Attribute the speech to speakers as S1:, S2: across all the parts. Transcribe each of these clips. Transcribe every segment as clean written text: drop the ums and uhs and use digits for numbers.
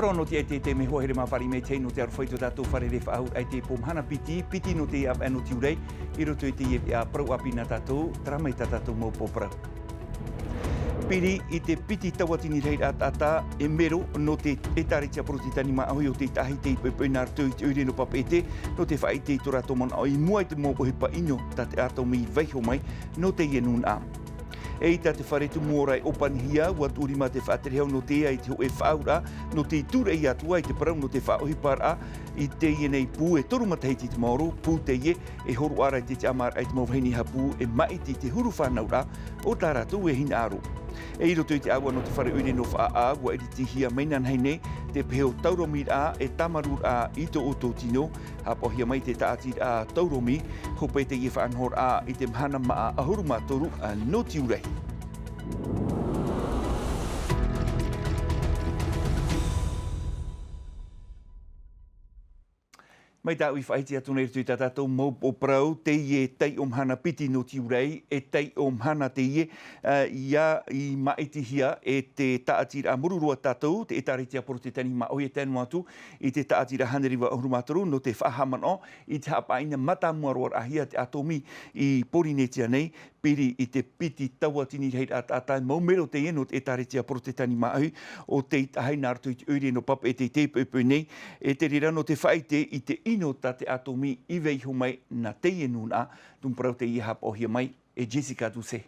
S1: Pero no te me hohere ma whare me te no te arwhaito tātou whare re whaau ai te pomhana piti no te ap anu tiurai, I roto I te prau apina tātou, tramai tātou mō pōprau. Piri I te piti tawatini rei ata e mero no te etaritia protitani ma ahui o te tahi te pepena artui te ure no papete no te whai te tora tomon au I mua I te mō pohipa ino ta te ato mi veiho mai no te ienun am. E ta te wharetu mōrai opanhia ua turi ma te whaaterehau no te ai te ho e whaura no te ture I atua I te parau no te whaohipara I te ienei pū e toru matahiti te maoro pū te ie e horu ara I te amar ai te mawhaini hapu e mai te huru whanaura o tā rātou e hina aro. E I roto I te awa no te whare ure no wha ua eri te hia mainan hei te peheo tauromi a e tamarur a I to o tō tino ha pohia mai te taatir a tauromi hope te ie whaanhor a I te mhana maa ahuru mātoru a no tiurai. Mai tā ui whaitia tōna i tā tātou mau o prau, te ie tei o mhana piti no tiurei, e tei o mhana te ie, ia I maitihia e te taatira mururua tātou, te etaritia porotitani ma oie tēnu atu, I te taatira haneriwa ohurumataru, no te whahamano, I te hapaina matamuaroar ahia te atomi I Porinetia nei, piri I te piti tawatini rei ata maumero te eno te etaritia porotitani ma ahi, o te haina artu I te ure no papa e te tepepe nei, e te rira no te whaite I te ino ta te atomi I veiho mai na te ienuna, tumparau te iha pohia mai e Jessica Duse.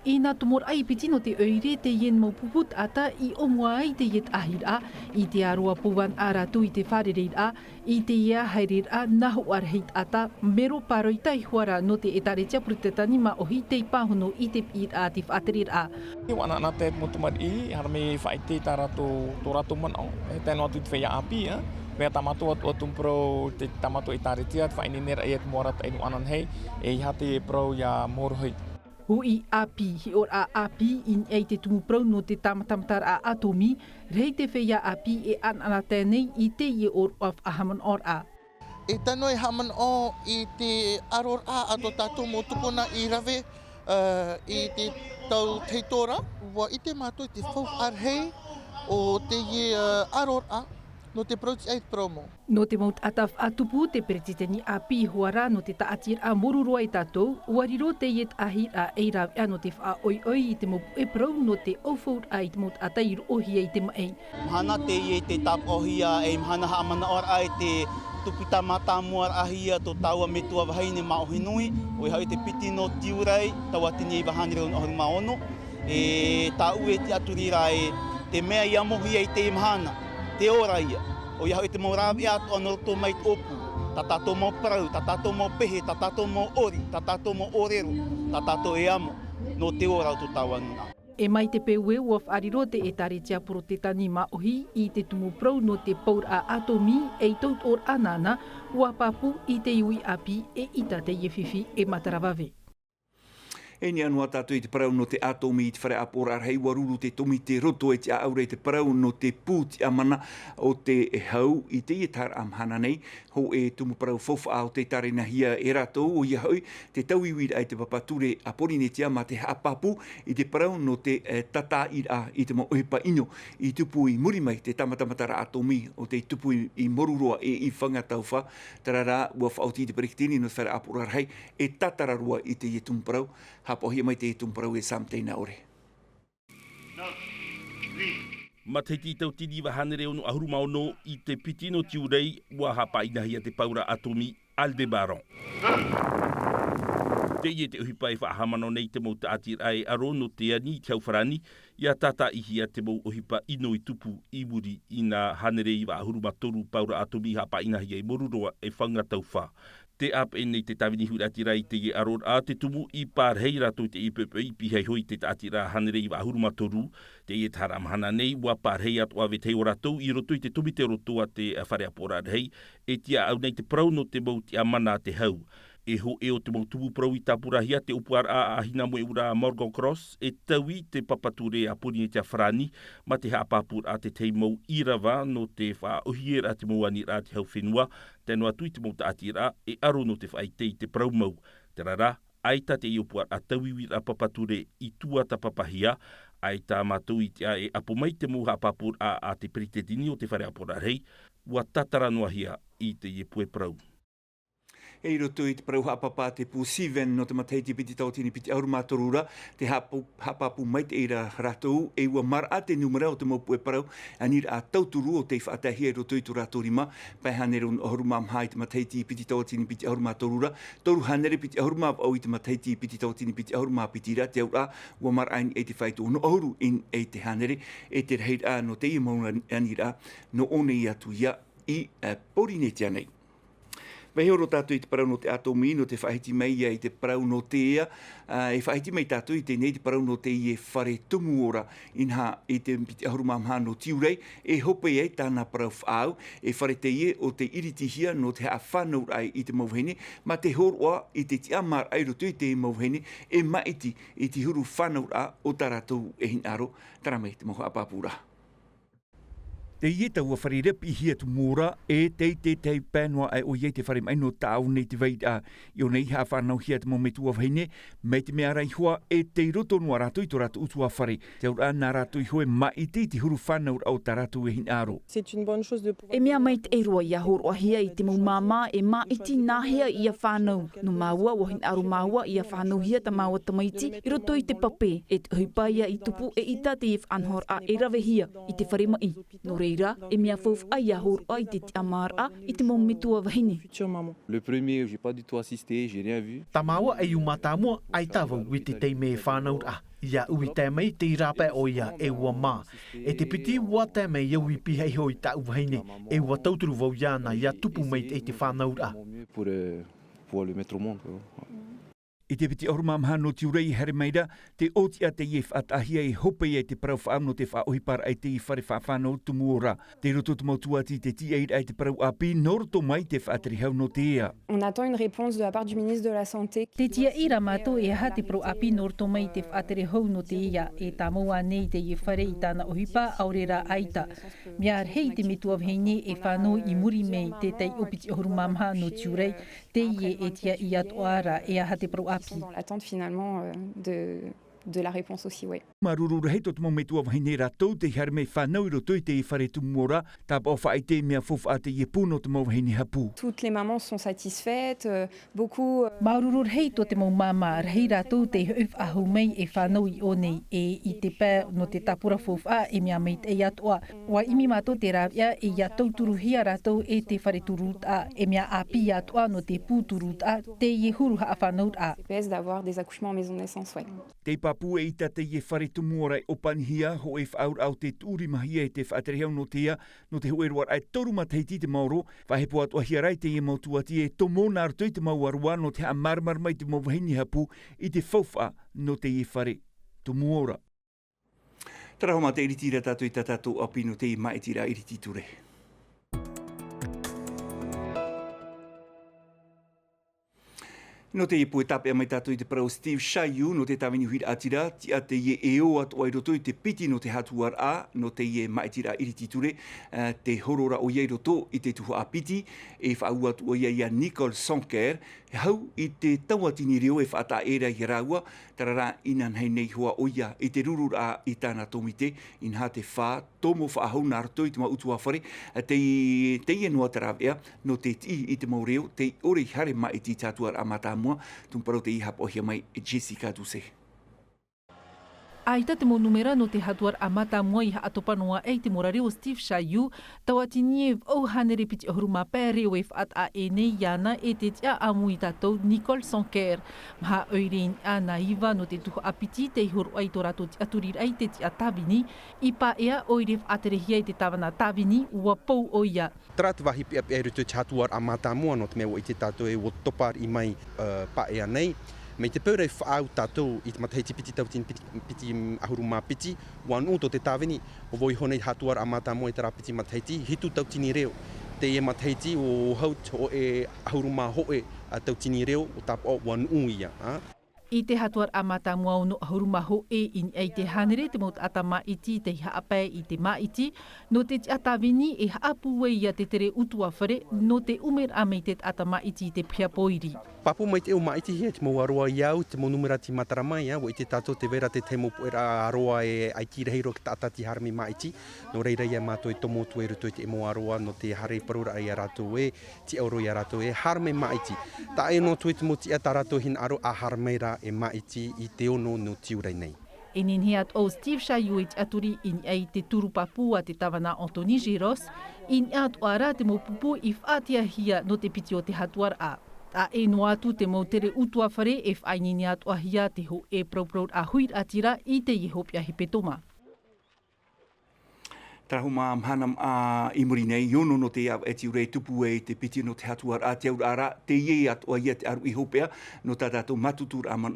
S2: I nā tumor ai piti no te oire te ien mau puput ata I o mua ai te iet ahira, I te aroa puwan aratu I te wharereira, I te ia hairera naho arheit ata, mero paroi tai huara no te etaretia prutetani ma ohi te pāhono I te pīt a te whaterera.
S3: I wana ana te motumari I, harame whaite tā rato tō rato manao, e tēnō atu te whaia api, Mea tamato atu tumpro te tamato I tāretia, te whainenera e te morat e nu anan hei, e iha te pro ia morohoi.
S2: Hui api hi or a api in ei te tumuprau no te tamatamtar a atomi, rei te whaia api e anana tēnei I te I or of ahaman or a.
S4: E tano e haman o I te aror a ato tātou mō tupuna I rave I te tau teitora, wa I te mātou I te whau arhei o te aror a. No te proti ai promo.
S2: No te maut ataf atupu te peretiteni a pi huara no te taatir a morurua I tātou, wariro te iet ahi a eiraw ea no te wha oi I te mopu e prau no te ofaur a I te maut atair ohi I te mai.
S5: Mhana te ie te tap ohia e mhana haamana or ai te tupita mata muar ahia to taua me tua wahaine ma ohinui, o I hau te piti no tiurai, tawatini I wahanire on ohuru maono, e tā ue te aturira e te mea I amohi ai te mhana. Te ora ia. O ia hau te maurawi atu anoroto mai opu. Ta tato mo prau, ta tato mo pehe, ta tato mo ori, ta tato mo orero, ta tato e amo. No te ora o tu tawanuna.
S2: E mai te peue uaf ariro te etaretia porotitani ma ohi I te tumuprau no te paur a atomi e I taut or anana ua papu I te iui api e ita te iewhiwhi e matarawave.
S1: E ni anua tātou I te parau no te atomi I te whare apora arhei waruru te tomi te roto e te aure te parau no te pū te amana o te hau I te ietar amhana nei ho e tumu parau fofa o te tarena hia e rato o ia hau te tauiwira ai te papature a Porinetia ma te hapapu I te parau no te tata ira I te moepa ino I tupu I muri mai te tamatamatara atomi o te tupu I morurua e I whangatauwha tarara ua whaoti te perikitini no te whare apora arhei e tatararua I te ietum parau hapohia mai te tumparau e samteina ore.
S6: Ma te titau tini wahanere ono ahuru maono I te pitino tiurei ua hapa inahia te paura atomi Aldebaran. Te ie te uhipa e whaahamano nei te mauta atir ai aro no te ani te auwharani ia tata ihia te mau uhipa ino I tupu I muri I nga hanere I wa ahuru matoru paura atomi hapa inahia I moruroa e whangatau wha. Te ap e nei te tawini hura atira I te aror a te tumu I pārhei rato te ipepe I pihei hoi te atira hanere I wa ahuruma toru, te I te haramhana nei, wa pārhei atu ave te oratou I roto I te tumi te rotoa te whare apora rei, e tia au nei te prau no te mau te amana te hau. E ho e o te mau tumu prau I tapurahia te upuar a ahina mo e ura Morgan Cross, e taui te papature a Porinetia Frani, ma te haapapur a te teimau irawa no te wha ohiera te mauani ra te hau whenua, tēnua tui te mau ta atira e aro no te whaitei te praumau. Te rara, aita te iopua a tawiwi a papature i tua ta papahia, aita mātou i te e apo mai te muha papur a te peritedini o te whare apora rei, ua tatara noahia i te iepue prau.
S1: E roto i te parau hapapa te pu siven no te mataiti piti tautini piti auru mātorura, te hapapu mai te eira ratou, e ua mara te numera o te mopu e parau, anira a tauturu o te whaatahia e roto i tu ratorima, pai hanere un ohuruma mhai te mataiti piti tautini piti auru mātorura, toru hanere piti ahuruma au i te mataiti piti tautini piti auru māpitira, te aura, ua mara aini e te whaitu no ohuru in e te hanere, e te reira no te i mauna anira, no one i atu ia i Porineti anei. Vehi oro tātou i te parau no te atomi, no te whahiti mai ia i te parau no te ea. E whahiti mai tātou i te nei te parau no te i e whare tumu ora inha i te piti ahuruma mha no tiurai. E hope e tāna parau whaau, e whare te ie o te iritihia no te haa whanau ai i te mauhene, ma te horoa i te ti amar ai roto i te mauhene, e maiti i te huru whanau a o tāratou e hinaro, taramei te moho apapura. Te ieta ua wharirep i hia tu mōra e te pēnoa ai o iei te whare mai no tāu nei te veida i o nei haa whanau hia te mometua whaine me te mea rai hua e te roto noa rato i to rato utua whare. Te aura nā rato i hoe mai i te huru whanau au tā rato e hin aro.
S7: E mea mai te eiroa i a horoa hia i te mau māma e mā iti nāhea i a whanau. No māua o hin aro māua i a whanau hia ta māua tamaiti i roto i te pape e te huipaia i tupu e ita te if anhor a e rawe hia i te whare mai. No reira, e mea fouf ai a hor ai te amara i te mong metua wahine.
S8: Le premier, j'ai pas du tout assisté, j'ai rien vu.
S9: Tamaua ai umatamua ai tawa witi te me whanau a. Ia ui te mei te rape o ia e ua mā. E te piti ua te mei iau i pihei hoi ta uwahine. E ua tauturu vau iana ia tupu mei te whanau a.
S8: Pour le mettre au monde.
S1: I te piti oruma mha no tiurai here meira, te otia te ief atahia i hope i te parau whaam no te whaohipar ai te i whare whaafano tumu ora. Te roto te mautuati te ti ai te parau api, noroto mai te whaatari hau no te ea.
S10: On attend une réponse de la part du ministre de la Santé.
S2: Te tia ira mato e ha te parau api noroto mai te whaatari hau no te ea, e tā maua nei te i whare i tāna ohipa aurera aita. Mea hei te metua vheine e whanau i muri mei te tei opiti oruma mha no tiurai, te ie e tia i atoara e ha te parau
S10: dans l'attente finalement de la réponse aussi, oui.
S1: Maruru hei tot mometua wahine ratou te harme whanau i roto i te i whare tumora, tā pa o whaai te mea fof a te iepu no te mau wahine hapu.
S10: Toutes les mamans sont satisfaites, beaucoup...
S2: Maruru hei to te mau mama, rei ratou te huif ahu mei e whanau i onei, e i te pē no te tapura fof a e mea meit e atoa. Wa imi mato te rawia e ia tauturu hia ratou e te whare turut a, e mea api atoa no te pū turut a, te i huru haa whanau a.
S10: D'avoir des accouchements en maison de naissance, oui.
S1: Te papu e ita te ie whare tumuora o panhia ho e whaur au te tūri mahia e te whaaterehau no tea no te hoeroar ai toru mataiti te mauro whahepo atua hia rai te ie mautuati e tomo nā rutoi te mauarua no te amarmar mai te mauwahini hapu i te whauwha no te ie whare tumuora. Tarahoma te iritira tātou i tātou api no te i maitira iriti ture. No te ipu e tape a mai tātou i te parau Steve Shaiu no te tawini huira atira, ti a te ie eo atu ai roto i te piti no te hatuar a, no te ie maitira iriti ture, te horora o iei roto i te tuho a piti, e whaau atu o iei a Nicole Sonker, hau i te tauatini reo e whaata era i raua, tarara inan hei nei hoa o ia i te rurur a i tāna tomite, in ha te wha, tomo whaahau nā roto i te mautua whare, te ie noa tarawea, no te ti i te maureo, te ore hare mai i ti tātuar a matamua, tumparau te iha pohia mai Jessica Duse.
S2: Aita te mo numera no te hatuar a matamua i haatopanoa e te morareo Steve Shaiu, tawatini e au hanere piti ahuruma pēreo e whaat a e nei iana e te tia amu i tātou Nicole Sonker. Maha oirein a naiva no te tuho apiti te horo ai tō rato ti aturir ai te tia tawini, i pa ea oire whaaterehia i te tawana tawini ua pou o ia.
S11: Tratu wahi e rutu te hatuar a matamua no te mea i te tātou e o topar i mai pa ea nei. Mei te paurei whaau tātou i te mataheiti piti tautini piti ahuruma piti, wan uto te tāwini, o voi honei hatuar a matamua i te rapiti mataheiti, hitu tautini reo. Te e mataheiti o haut o e ahuruma hoe a tautini reo o tap o wan uia.
S2: I te hatuar a matamua o no ahuruma hoe in ei te hanere te maut atama iti te haapai i te maiti, no te atawini e haapuwe ia te tere utua whare, no te umer amei te atama iti te pia poiri.
S11: papu mai te o maiti hea, te mo aroa iau, te mo numera ti mataramai, wo i te tato te vera te temo puera aroa e aiki reiro ki tātati harmi maiti. No reira ia mātou e tomo tu e ruto i te emo aroa, no te hare parura ai a rato e, ti auro i a rato e, harme maiti. Ta e no tu e te mo ti a tarato hin aro a harmeira e maiti i te ono no tiurai nei.
S2: E ninhiat o Steve Shaiuit aturi in ai te turu papua te tawana Anthony Giros, in at o ara te mo pupu i whaatia hia no te piti o te hatuar a. A e no atu te mo tere utua whare e whainini at o hia te ho e proprod a huir atira i te ihopia he petoma.
S1: Trahuma mhanam a imuri nei, iono no te au e tiurei tupu e te piti no te hatuar a te aurara, te ie at o ia te aru i hopea, no tātātou matutur aman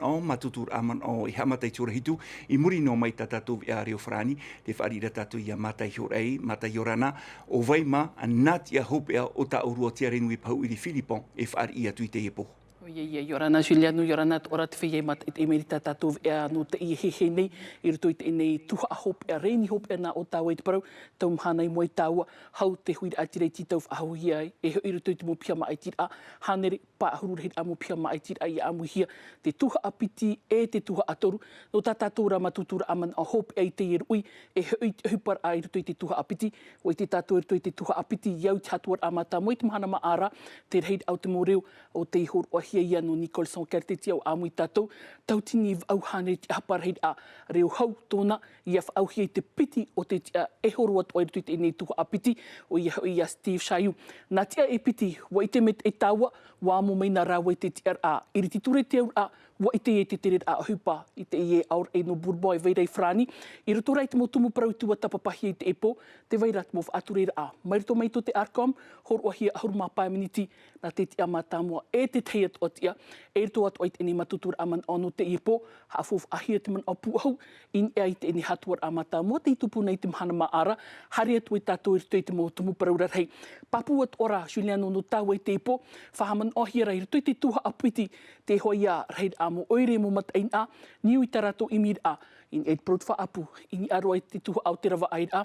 S1: o i hamatai tura hitu, i muri no mai tātātou i a reo whrani, te whaarira tātou i a matai horei, matai horana, o vaima a nāt i a hopea o ta urua tia renu i pau i ri Filipon, e whaari i atu i te epo.
S12: Ia, Yorana Juliano, Yorana ora te wheye mat e merita tātou e no te i hehe nei, i ruto i te nei tuha a hope e reini hope e nā o tāua i te parau, tau mhana i moe tāua, hau te huira atirei ti tau whahahu hia e i ruto i te mo pia ma aitira, hanere pa ahurura hei amu pia ma aitira i amu hia, te tuha a piti e te tuha a toru, no tā tātou rama tutura aman a hope e i te irui, e hupar a i ruto i te tuha a piti, o i te tātou i ruto i te tuha a piti, iau te hatuar amata mo i te mhana ma ara, te reid au te mo reo o te ihor o hia ia no Nicholson Kerteti au amui tātou, tautini au hane te haparheid a reo hau tōna, ia whaau hia i te piti o te tia e horo atu ai rutu i te nei tuha a piti, o ia Steve Shaiu. Nā tia e piti, wa i te met e tāua, wa amo meina rāua i te tia a, iri ti ture te au a, wa i te e te tere a hupa, i te e aur e no burboa e veirei frani, i ruto rai te mo tumu parau tua tapapahi i te epo, te veirat mo whaaturera a. Mairito meito te Arcom, horo ahia ahuruma pāminiti, nā te tia mātāmua e te teiat o tia, e rito atu ai te eni matutur aman ono te epo, haafof ahia te man apu au, in e ai te eni hatuar a mātāmua, te itupu nei te mhana maara, hari atu i tātou i rito i te mo tumu parau rarhei. Papu at ora, Juliano no tāua i te epo, whahaman ohia rai rito i te tuha apiti, te hoia reid amo oire mo mataina a, niu i tarato imir a, in e prot whaapu, in i aroa i te tuha au te rawa air a,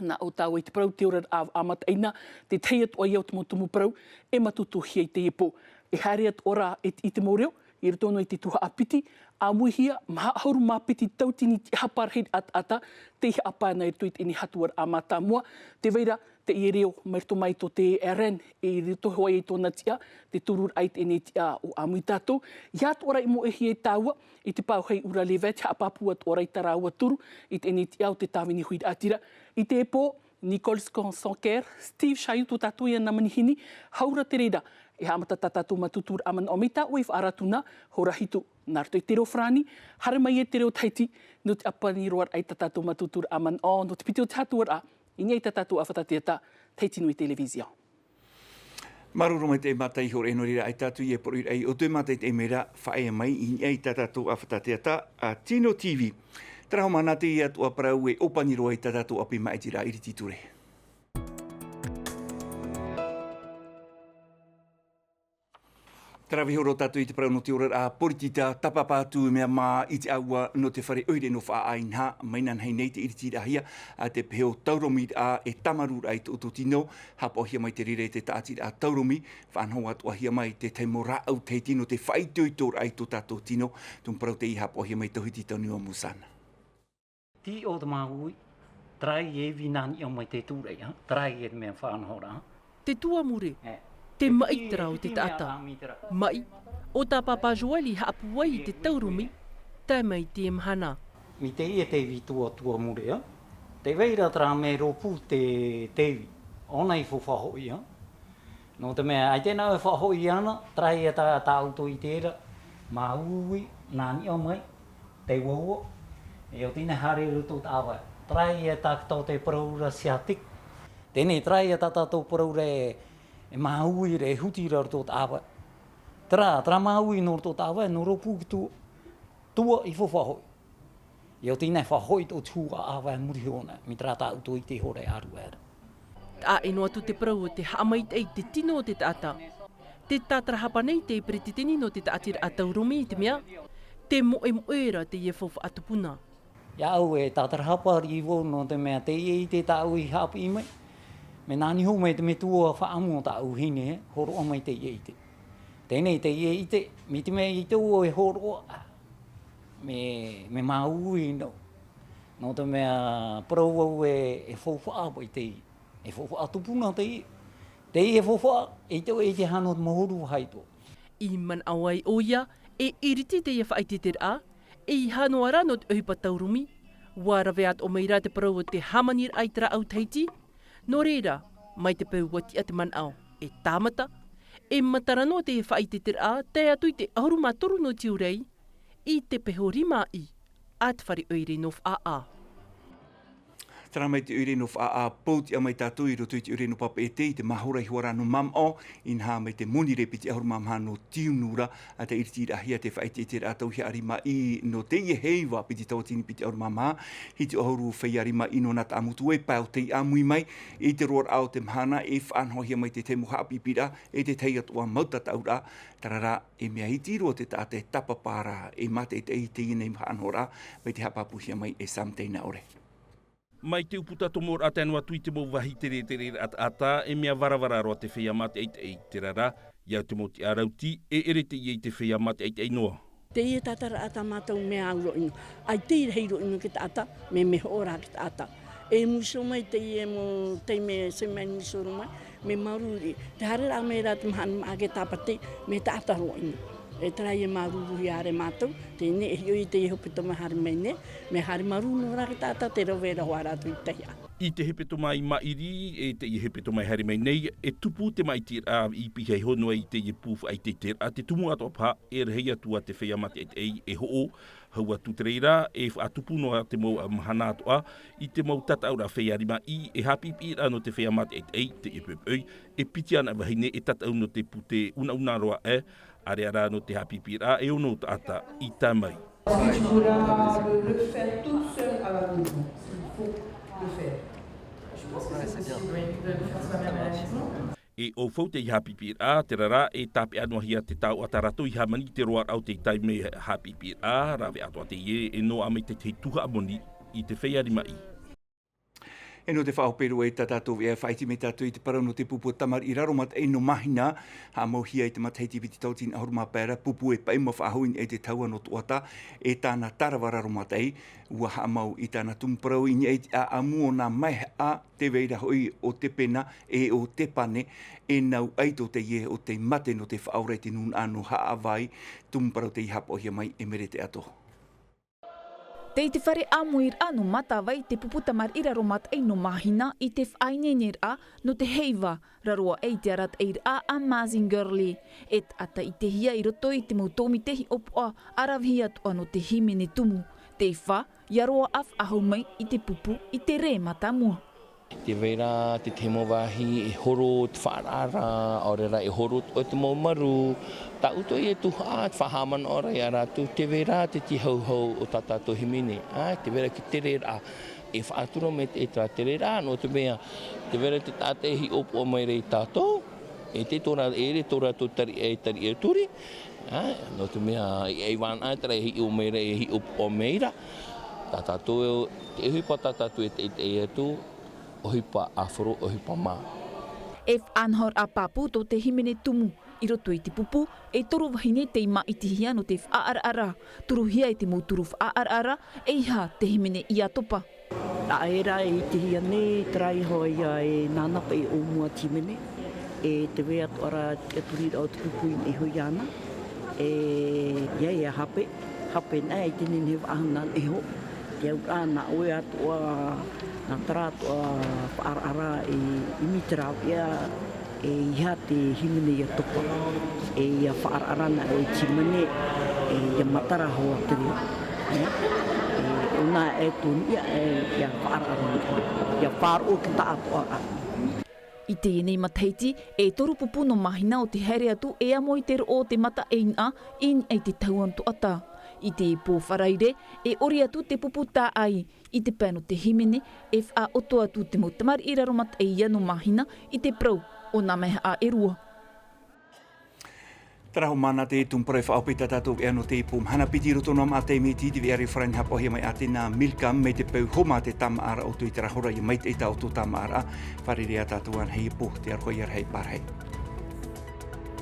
S12: na o tāua i te parau te ora a mataina, te teiat o iau te mo tumu parau, e matutu hia i te epo. E hari at ora i te moreo, i ritono i te tuha apiti, a muihia, maha hauru mā piti tautini te haparheid at ata, te iha apana i rito i te ini hatuar a mātāmua, te veira, te i reo, mai rito mai to te RN, e rito hoa i tōna tia, te turur ai te ene tia o amui tātou. Ia at ora i mo e hia e tāua, i te pau hei ura lewe, te hapapu at ora i taraua turu, i te ene tia o te tāwini hui atira. I te epo, Nicolas Sonker, Steve Shaiu tō tātou ia na manihini, haura te reira, e hamata tātou matutur aman o mita o i whaaratuna, hora hitu nā rito i te reo whrani, hara mai e te reo taiti, no te apani roar ai tātou matutur aman o, no te piti o te hatuar a, i ngai tātou awhatateata, taiti nui televizia.
S1: Maruru mai te matai hore no rira ai tātou i e poru ai o te matai te mera whae mai i ngai tātou awhatateata a Tino TV. Traho mana te ia tua parau e opani roa i tātou api mai tira iri titure. Tarawi horo tātou i te parau no te ora a poritita tapapātu mea mā i te aua no te whare oire no wha ainha mainan hei nei te iriti rahia a te peo tauromi a e tamarur ai te ototino hapa ohia mai te rire te tātiri a tauromi whanau atu ahia mai te teimo rāau te tino te whaituitor ai to tātou tino tum parau te i hapa ohia mai tohiti tau niwa musana.
S13: Ti o te mahui, trai e vinani o mai te tūrei, trai e mea whanahora.
S2: Te tua mure. Te mai tera o te tata. Mai, o tā papajoali haapuai te taurumi, tai mai te mhana.
S13: Mi te ia te vitua tua murea, te veira tra me ropu te tevi, ona i whawhahoi. No te mea, ai tēnā e whahoi ana, trai e tā auto i tēra, mā ui, nāni o mai, te waua, e o tine hare ruto tāwai. Trai e tākatau te paraura siatik, tēnei trai e tātou paraura e maui re huti raro tāwai. Tra maui no rto tāwai, no ropu ki tua i whawhahoi. E o tine whahoi tō tua awai muri hona, mi tra tā uto i te hore aru era.
S2: A ino atu te parau te haamait ei te tino o te tata. Te tātara hapa nei te priti tini no te tātira a taurumi i te mea, te moera te ie whawha atupuna.
S13: Ia au e tātara hapa rivo no te mea te i te tāu i hapi i mai. Me nāni ho mai te me tua whaamu o tāu hine, horo o mai te i te. Tēnei te ia ite, mi te mea i te ua e horoa, me maui no. No te mea parau e whauwha apa i te i. E whauwha tupuna te i. Te i e whauwha, e te hano mahoru haito.
S14: I man awai oia, e iriti te ia whaiti te rā, e i hano ara no te uhipa taurumi, warawe at o meira te parau o te hamanir aitara au teiti, no reira, mai te peu wati a te man au, e tāmata, e matarano te whaiti te rā, te atu i te ahuruma toru no tiurai, i te peho rima i, at whare oire no wha
S1: Tara mai te ureno wha pōti a mai tātou i roto i te ureno papa e te mahora i huara no mam o, in ha mai te moni repiti ahuru mam ha no tiunura, a te iriti i rahia te whaiti te rātau hi arima i no te i heiwa piti tautini piti ahuru mam ha, hi te ahuru whai arima i no nata amutu e pau te amui mai, i te roar au te mhana e whanhohia mai te te muha apipira, e te tei atua mautata ura, tarara e mea hiti roa te tāte tapapara e mate te i te inei mhanhora, mai te hapapuhia mai e samteina ore.
S6: Mai te uputa tomor a tēnua tui te mau wahi tere ata e mea varavara roa te whea mate te rara, iau te moti arauti e ere te iei te whea mate noa.
S15: Te ia tatara ata mātou mea auro inu. Ai te heiro inu ki ta ata, me ora ki ta ata. E muso mai te ia mo te me se mai musoro mai, me maruri. Te harera me rā te mahana maa ke tāpate, me ta ata roa inu. E trai e maruru are mātou, te ne e hioi te hopeta mahari mai ne, me hari marunu raki tāta te rawera hoa rātu i teia.
S6: I te hepeto mai mairi, e te i hepeto mai hari mai nei, e tupu te mai tira i pihei honua i te i pūwha i te tira, te tumu ato pā, e rehei atua te whea mate e ho'o, hau atu te reira, e atupu noa te mau mahana atoa, i te mau tataura whea rima i, e hapi pira no te whea mate te i pēpēi, e piti ana wahine e tatau no te pute una roa are ara no te hapi pira, e ono ata i tamai.
S16: Tu pourras le faire tout seul à la maison. Il faut le faire. Je pense que c'est possible de le faire soi-même à la maison.
S6: E o fau te hapi pira, te rara e tape anua hia te tau atarato i hamani te roar au te taime hapi pira, rawe atua te ie e no amai te tuha amoni i te whea rima i.
S1: E no te whaopero e tātou e whaiti me tātou i te parau no te pupu tamar i raro mat e no mahina, ha mauhia i te matheiti piti tautin ahuru mapera, pupu e paima whahoin e te taua no tuata, e tāna tarawa raro mat ei, ua ha mau i tāna tumparau i ni e a amuo nā mai a te veira hoi o te pena e o te pane, e nau aito te ie o te mate no te whaoreti nun anu ha awai, tumparau te ihapohia mai e mere te ato.
S7: Te i te whare amuir anu matawai te puputa mar ira romat ei no mahina i te whainenir a no te heiva raroa ei te arat eir a Amazing Girlie. Et ata i te hia i roto i te mautomi tehi opoa arawhi atua no te himene tumu. Te wha, iaroa af ahau mai i te pupu i te re matamua.
S17: Te veira, te temo wahi, e horo, te whaarara, orera e horo o te maumaru. Ta uto i e tuha, te whahaman ora i aratu, te veira, te tihauhau o tatato himene. Te veira ki te rera, e whaaturo me te tra te rera, no te mea, te veira te tate hi opo o mai rei tato, e te tora ere, tora to tari e turi. No te mea, e wana aitara hi o mai rei hi opo o meira. Tatato, te huipa tatato e te atu, ohipa afro, ohipa mā.
S7: E whanhor a paputo te himene tumu, i roto i te pupu, e toru wahine te ima i te hia no te whaarara. Turu hia i te mūturu whaarara, e iha te himene i atopa.
S18: A era i te hia ne, trai hoi a e nānapa i o mua timene, e te wea tora te aturira o te pupu i ne hui ana, e iai a hape nai i te nene wahana e ho, te au ana oe atua nā taratua whaarara i mitara ia e iha te himene ia topa, e ia whaararana o i timene, e ia matara hoa te rea. E ona e tūni ia e ia whaararana, ia whaaro ki ta atua.
S7: I te enei mataiti, e toru pupu no mahina o te here atu e amo i te ro o te mata eina in e te tauanto ata. I te pō wharaire, e ori atu te pupu tā ai, i te pēno te himene, e wha oto atu te mautamar i raromat e ia no mahina, i te prau o nā meha a erua.
S1: Taraho mana te tumparau whaopita tātou e ano te ipum. Hana piti roto no mā te me titi vi are wharein hapohia mai a te nā milkam me te pau homa te tamaara o tui tarahora i mai te ita o tō tamaara. Wharerea tātou an hei ipo te arhoi ar hei parhei.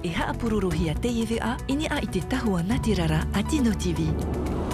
S19: e haapururu hia te iwi a ini a i te tahua Ngāti Rara a Tino TV.